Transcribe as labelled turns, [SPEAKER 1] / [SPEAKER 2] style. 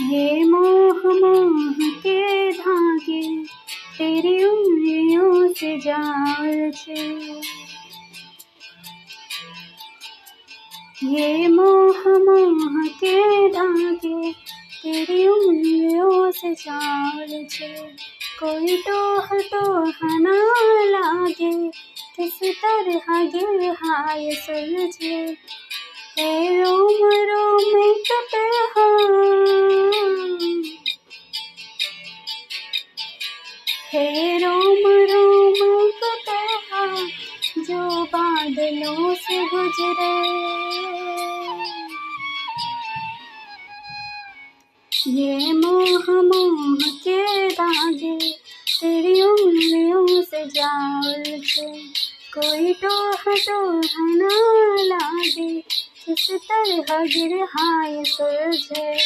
[SPEAKER 1] ये मोह मोह के धागे तेरी उंगलियों से जाल छे। ये मोह मोह के धागे तेरी उंगलियों से जाल छे। कोई टोह टोह ना लागे किस तरह गिर हाय सुलझे। हे रोम रोम कटे हे रोम रोम कटे जो बादलों से गुजरे। ये मोह मोह के धागे तेरी उंगलियों से जाल छे। कोई टोह टोह ना लागे किस तरह गिर हाय सुलझे।